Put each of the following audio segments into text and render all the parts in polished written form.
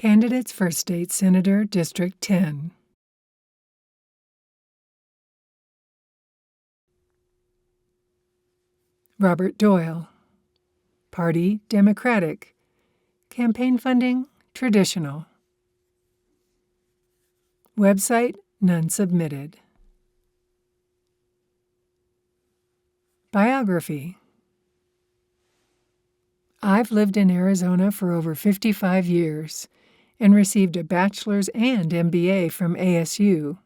Candidates for State Senator, District 10. Robert Doyle. Party, Democratic. Campaign funding, traditional. Website, none submitted. Biography. I've lived in Arizona for over 55 years and received a bachelor's and MBA from ASU.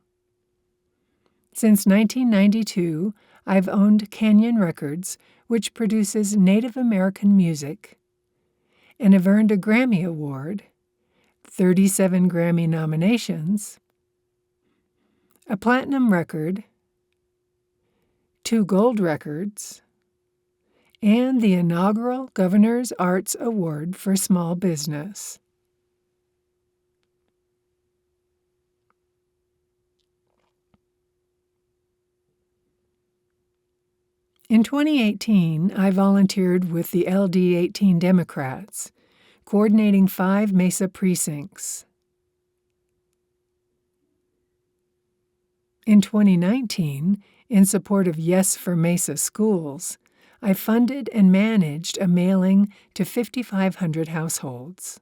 Since 1992, I've owned Canyon Records, which produces Native American music, and have earned a Grammy Award, 37 Grammy nominations, a platinum record, 2 gold records, and the inaugural Governor's Arts Award for Small Business. In 2018, I volunteered with the LD18 Democrats, coordinating 5 Mesa precincts. In 2019, in support of Yes for Mesa schools, I funded and managed a mailing to 5,500 households.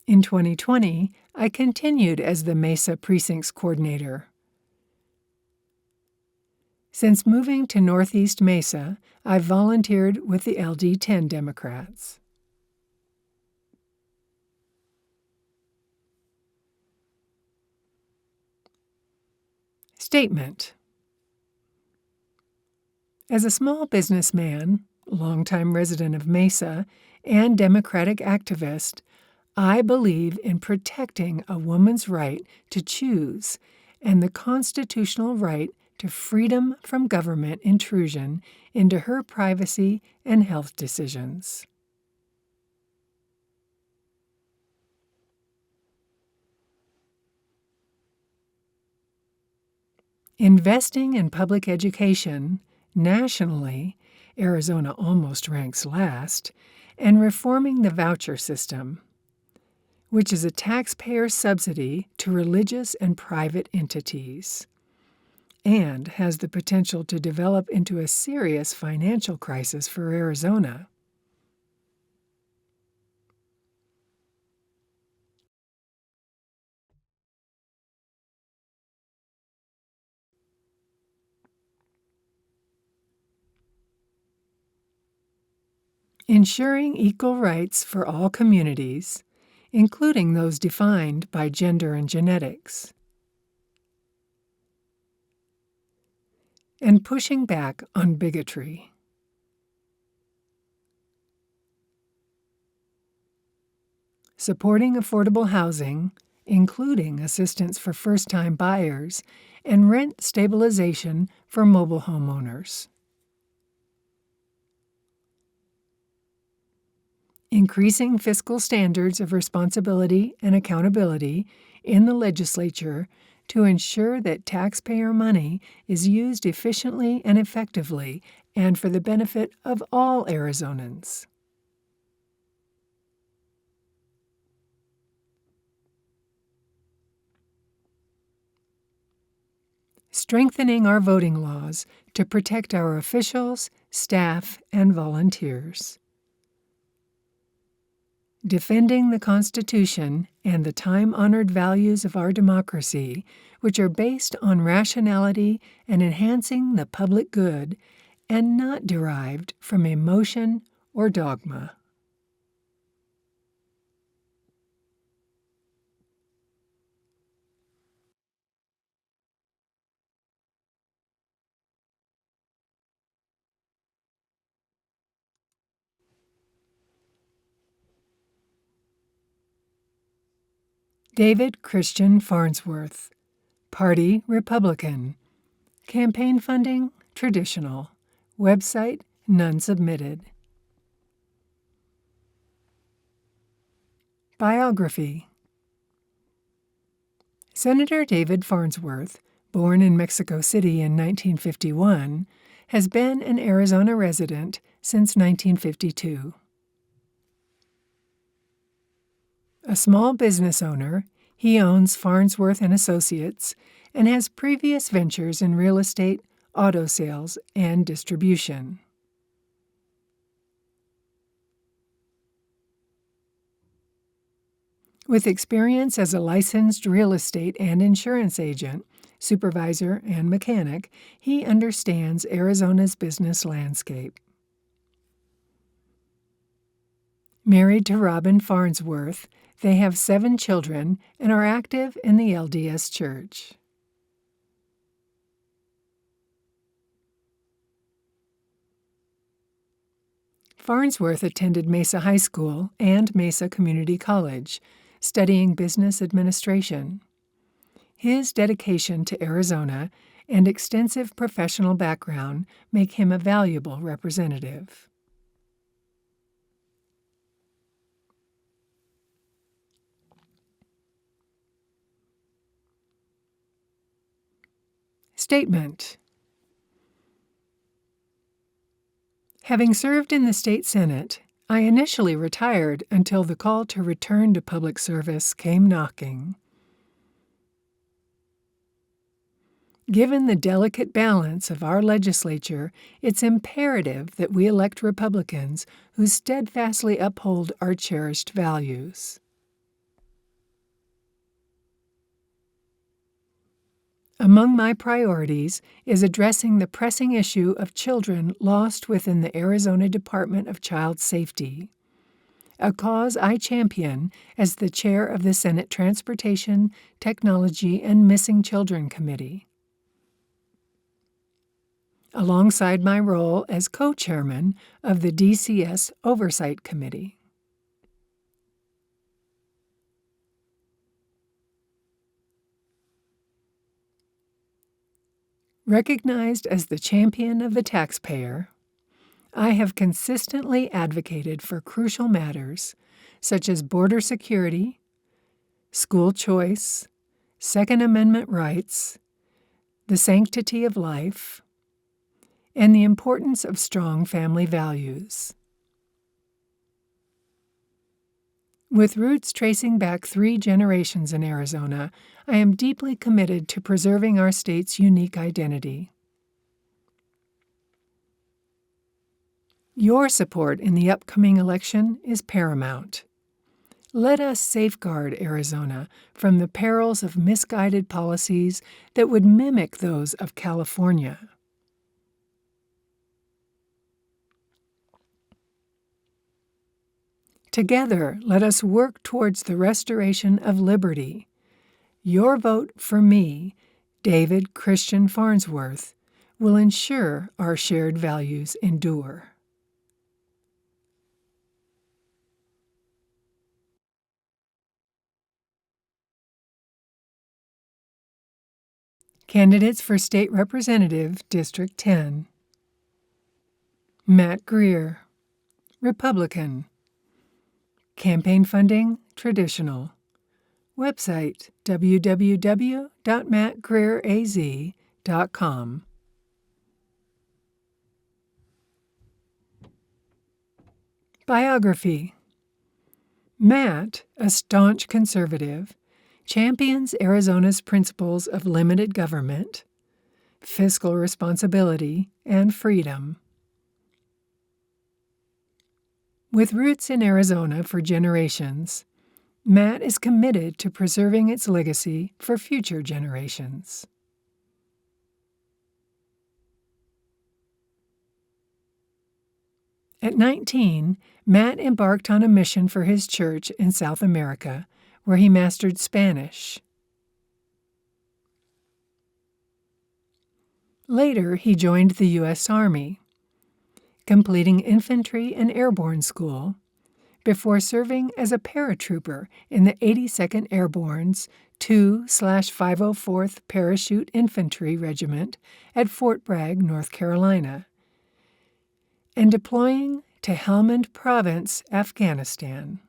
In 2020, I continued as the Mesa Precincts Coordinator. Since moving to Northeast Mesa, I've volunteered with the LD10 Democrats. Statement. As a small businessman, longtime resident of Mesa, and Democratic activist, I believe in protecting a woman's right to choose and the constitutional right to freedom from government intrusion into her privacy and health decisions. Investing in public education, nationally, Arizona almost ranks last, and reforming the voucher system, which is a taxpayer subsidy to religious and private entities, and has the potential to develop into a serious financial crisis for Arizona. Ensuring equal rights for all communities, including those defined by gender and genetics. And pushing back on bigotry. Supporting affordable housing, including assistance for first-time buyers and rent stabilization for mobile homeowners. Increasing fiscal standards of responsibility and accountability in the legislature to ensure that taxpayer money is used efficiently and effectively and for the benefit of all Arizonans. Strengthening our voting laws to protect our officials, staff, and volunteers. Defending the Constitution and the time-honored values of our democracy, which are based on rationality and enhancing the public good, and not derived from emotion or dogma. David Christian Farnsworth. Party, Republican. Campaign funding, traditional. Website, none submitted. Biography. Senator David Farnsworth, born in Mexico City in 1951, has been an Arizona resident since 1952. A small business owner, he owns Farnsworth and Associates and has previous ventures in real estate, auto sales, and distribution. With experience as a licensed real estate and insurance agent, supervisor, and mechanic, he understands Arizona's business landscape. Married to Robin Farnsworth, they have 7 children and are active in the LDS Church. Farnsworth attended Mesa High School and Mesa Community College, studying business administration. His dedication to Arizona and extensive professional background make him a valuable representative. Statement. Having served in the state Senate, I initially retired until the call to return to public service came knocking. Given the delicate balance of our legislature, it's imperative that we elect Republicans who steadfastly uphold our cherished values. Among my priorities is addressing the pressing issue of children lost within the Arizona Department of Child Safety, a cause I champion as the chair of the Senate Transportation, Technology, and Missing Children Committee. Alongside my role as co-chairman of the DCS Oversight Committee. Recognized as the champion of the taxpayer, I have consistently advocated for crucial matters such as border security, school choice, Second Amendment rights, the sanctity of life, and the importance of strong family values. With roots tracing back 3 generations in Arizona, I am deeply committed to preserving our state's unique identity. Your support in the upcoming election is paramount. Let us safeguard Arizona from the perils of misguided policies that would mimic those of California. Together, let us work towards the restoration of liberty. Your vote for me, David Christian Farnsworth, will ensure our shared values endure. Candidates for State Representative, District 10. Matt Greer, Republican. Campaign funding, traditional. Website, www.mattgreeraz.com. Biography. Matt, a staunch conservative, champions Arizona's principles of limited government, fiscal responsibility, and freedom. With roots in Arizona for generations, Matt is committed to preserving its legacy for future generations. At 19, Matt embarked on a mission for his church in South America, where he mastered Spanish. Later, he joined the U.S. Army, completing infantry and airborne school, before serving as a paratrooper in the 82nd Airborne's 2/504th Parachute Infantry Regiment at Fort Bragg, North Carolina, and deploying to Helmand Province, Afghanistan.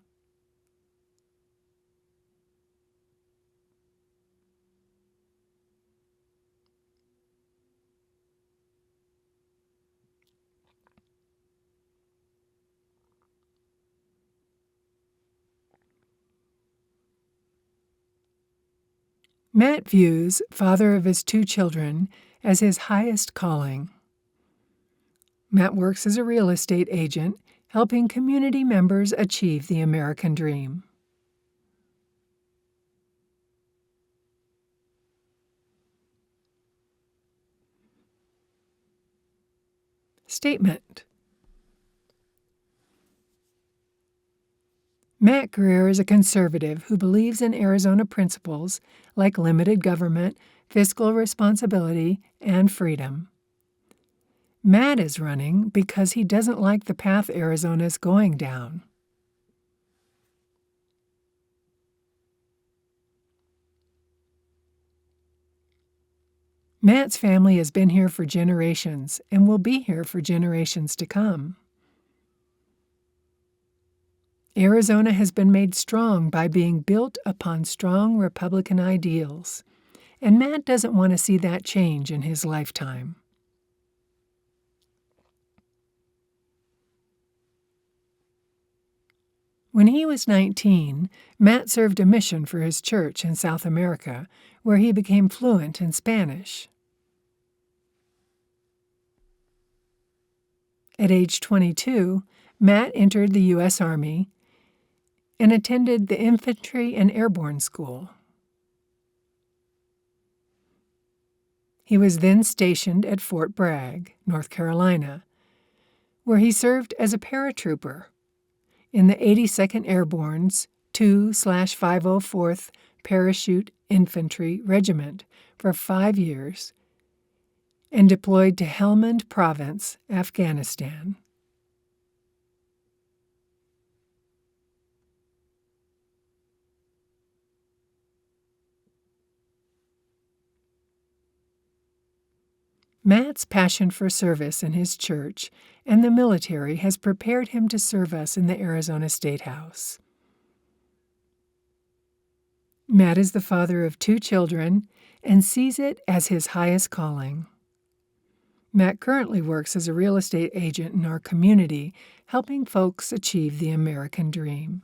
Matt views father of his 2 children as his highest calling. Matt works as a real estate agent, helping community members achieve the American dream. Statement. Matt Greer is a conservative who believes in Arizona principles like limited government, fiscal responsibility, and freedom. Matt is running because he doesn't like the path Arizona is going down. Matt's family has been here for generations and will be here for generations to come. Arizona has been made strong by being built upon strong Republican ideals, and Matt doesn't want to see that change in his lifetime. When he was 19, Matt served a mission for his church in South America, where he became fluent in Spanish. At age 22, Matt entered the U.S. Army and attended the Infantry and Airborne School. He was then stationed at Fort Bragg, North Carolina, where he served as a paratrooper in the 82nd Airborne's 2/504th Parachute Infantry Regiment for 5 years and deployed to Helmand Province, Afghanistan. Matt's passion for service in his church and the military has prepared him to serve us in the Arizona State House. Matt is the father of 2 children and sees it as his highest calling. Matt currently works as a real estate agent in our community, helping folks achieve the American dream.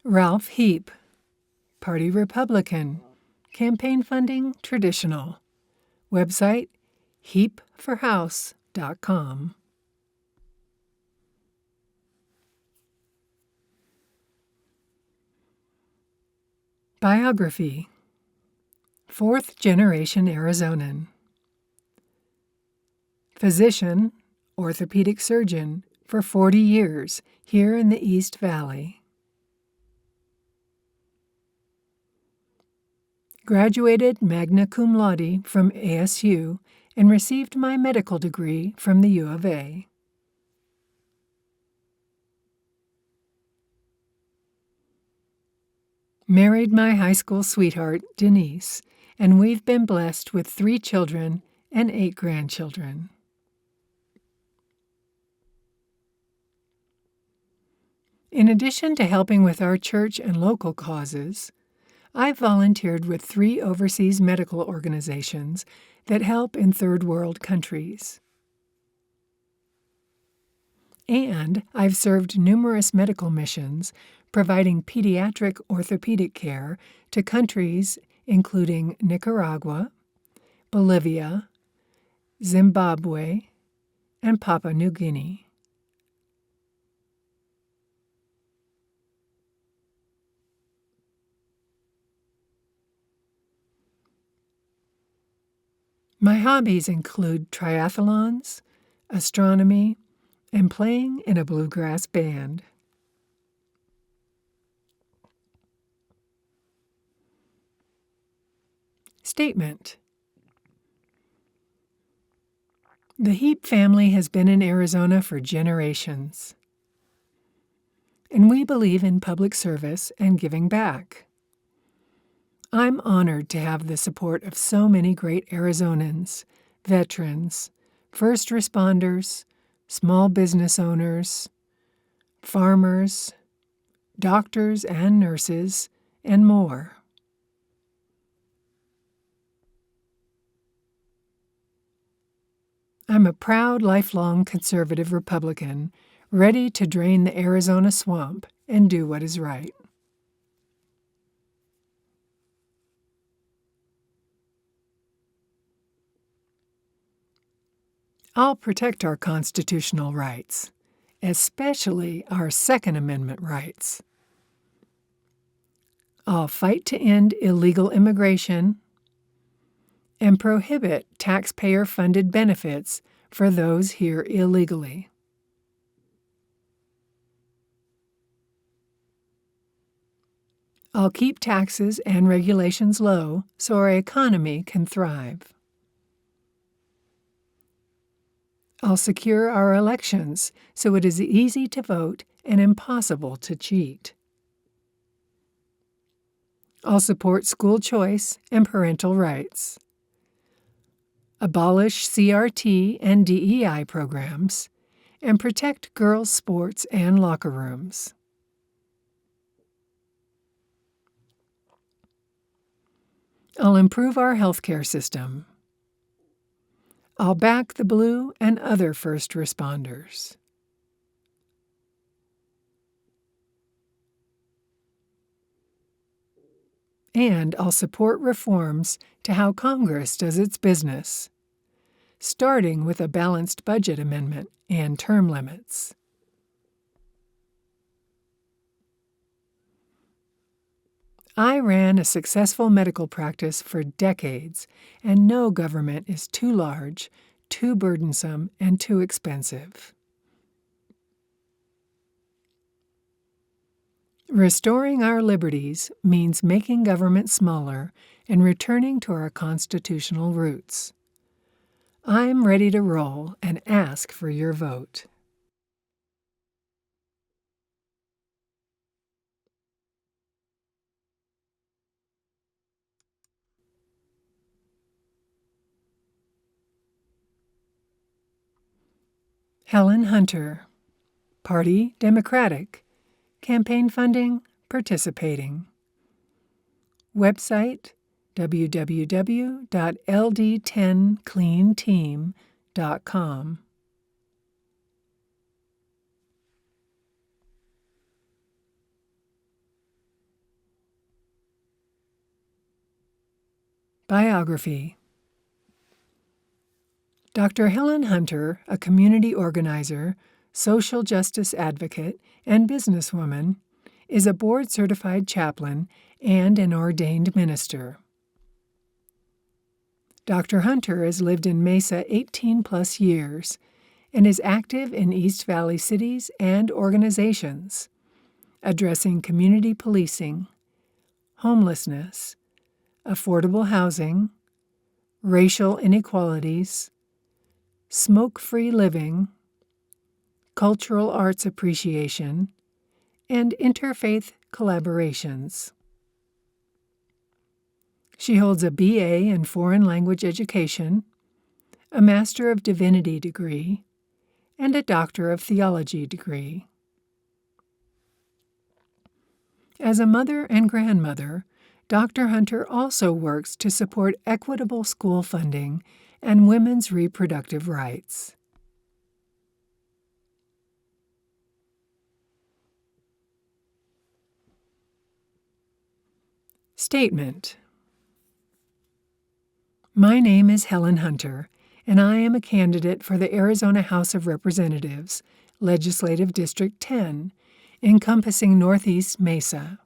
Ralph Heap, Party Republican, campaign funding traditional. Website heapforhouse.com. Biography. 4th-generation Arizonan. Physician, orthopedic surgeon for 40 years here in the East Valley. Graduated magna cum laude from ASU and received my medical degree from the U of A. Married my high school sweetheart, Denise, and we've been blessed with 3 children and 8 grandchildren. In addition to helping with our church and local causes, I've volunteered with 3 overseas medical organizations that help in third world countries. And I've served numerous medical missions, providing pediatric orthopedic care to countries including Nicaragua, Bolivia, Zimbabwe, and Papua New Guinea. My hobbies include triathlons, astronomy, and playing in a bluegrass band. Statement. The Heap family has been in Arizona for generations, and we believe in public service and giving back. I'm honored to have the support of so many great Arizonans, veterans, first responders, small business owners, farmers, doctors and nurses, and more. I'm a proud, lifelong conservative Republican, ready to drain the Arizona swamp and do what is right. I'll protect our constitutional rights, especially our Second Amendment rights. I'll fight to end illegal immigration and prohibit taxpayer-funded benefits for those here illegally. I'll keep taxes and regulations low so our economy can thrive. I'll secure our elections so it is easy to vote and impossible to cheat. I'll support school choice and parental rights. Abolish CRT and DEI programs, and protect girls' sports and locker rooms. I'll improve our healthcare system. I'll back the Blue and other first responders. And I'll support reforms to how Congress does its business, starting with a balanced budget amendment and term limits. I ran a successful medical practice for decades, and no government is too large, too burdensome, and too expensive. Restoring our liberties means making government smaller and returning to our constitutional roots. I'm ready to roll and ask for your vote. Helen Hunter, Party Democratic, Campaign Funding, Participating. Website www.ld10cleanteam.com. Biography. Dr. Helen Hunter, a community organizer, social justice advocate, and businesswoman, is a board-certified chaplain and an ordained minister. Dr. Hunter has lived in Mesa 18-plus years and is active in East Valley cities and organizations, addressing community policing, homelessness, affordable housing, racial inequalities, smoke-free living, cultural arts appreciation, and interfaith collaborations. She holds a BA in Foreign Language Education, a Master of Divinity degree, and a Doctor of Theology degree. As a mother and grandmother, Dr. Hunter also works to support equitable school funding and women's reproductive rights. Statement. My name is Helen Hunter, and I am a candidate for the Arizona House of Representatives, Legislative District 10, encompassing Northeast Mesa.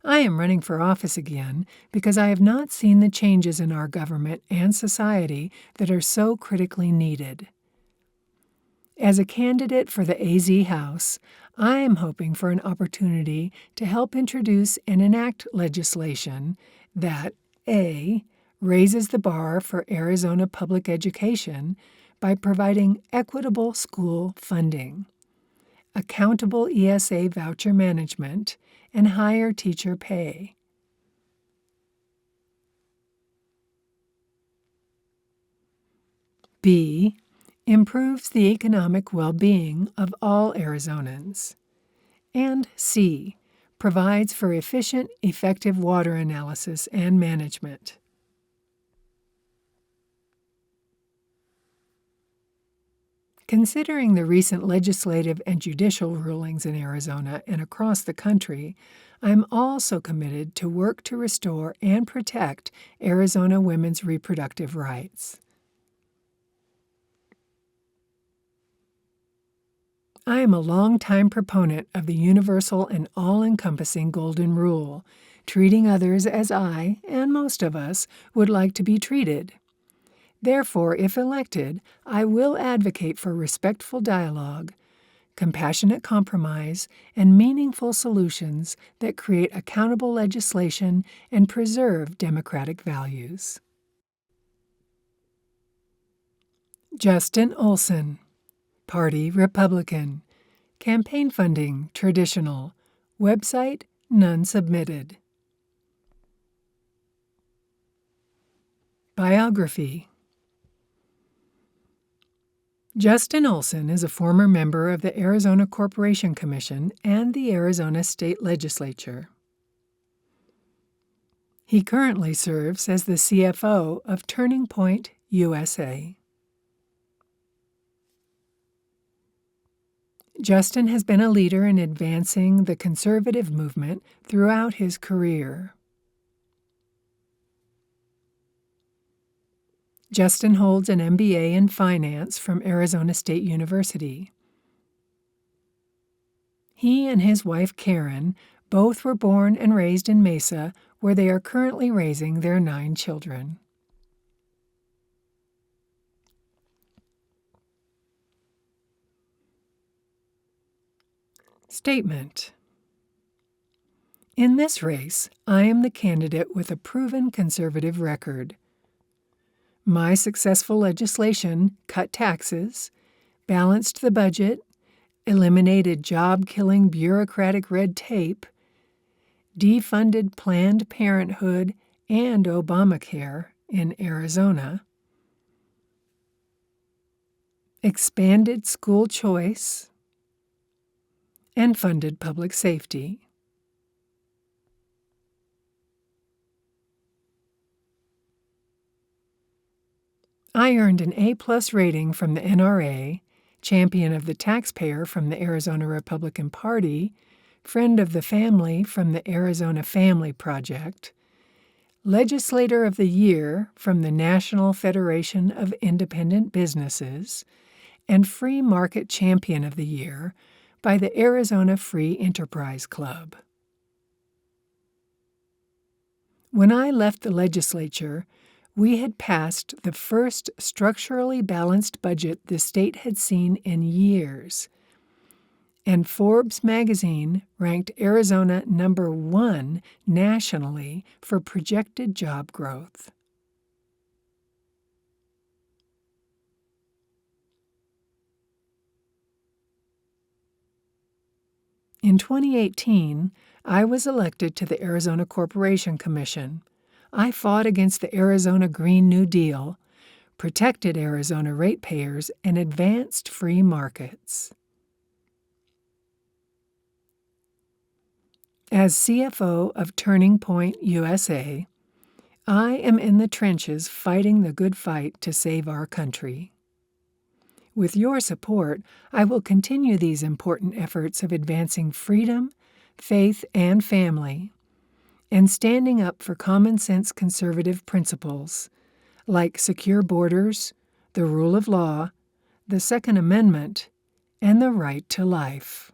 I am running for office again because I have not seen the changes in our government and society that are so critically needed. As a candidate for the AZ House, I am hoping for an opportunity to help introduce and enact legislation that A. raises the bar for Arizona public education by providing equitable school funding, accountable ESA voucher management, and higher teacher pay. B. Improves the economic well-being of all Arizonans. And C. Provides for efficient, effective water analysis and management. Considering the recent legislative and judicial rulings in Arizona and across the country, I'm also committed to work to restore and protect Arizona women's reproductive rights. I am a longtime proponent of the universal and all-encompassing Golden Rule, treating others as I, and most of us, would like to be treated. Therefore, if elected, I will advocate for respectful dialogue, compassionate compromise, and meaningful solutions that create accountable legislation and preserve democratic values. Justin Olson, Party Republican. Campaign funding traditional. Website none submitted. Biography. Justin Olson is a former member of the Arizona Corporation Commission and the Arizona State Legislature. He currently serves as the CFO of Turning Point USA. Justin has been a leader in advancing the conservative movement throughout his career. Justin holds an MBA in finance from Arizona State University. He and his wife Karen both were born and raised in Mesa, where they are currently raising their 9 children. Statement. In this race, I am the candidate with a proven conservative record. My successful legislation cut taxes, balanced the budget, eliminated job-killing bureaucratic red tape, defunded Planned Parenthood and Obamacare in Arizona, expanded school choice, and funded public safety. I earned an A+ rating from the NRA, Champion of the Taxpayer from the Arizona Republican Party, Friend of the Family from the Arizona Family Project, Legislator of the Year from the National Federation of Independent Businesses, and Free Market Champion of the Year by the Arizona Free Enterprise Club. When I left the legislature, we had passed the first structurally balanced budget the state had seen in years, and Forbes magazine ranked Arizona number 1 nationally for projected job growth. In 2018, I was elected to the Arizona Corporation Commission. I fought against the Arizona Green New Deal, protected Arizona ratepayers, and advanced free markets. As CFO of Turning Point USA, I am in the trenches fighting the good fight to save our country. With your support, I will continue these important efforts of advancing freedom, faith, and family, and standing up for common-sense conservative principles like secure borders, the rule of law, the Second Amendment, and the right to life.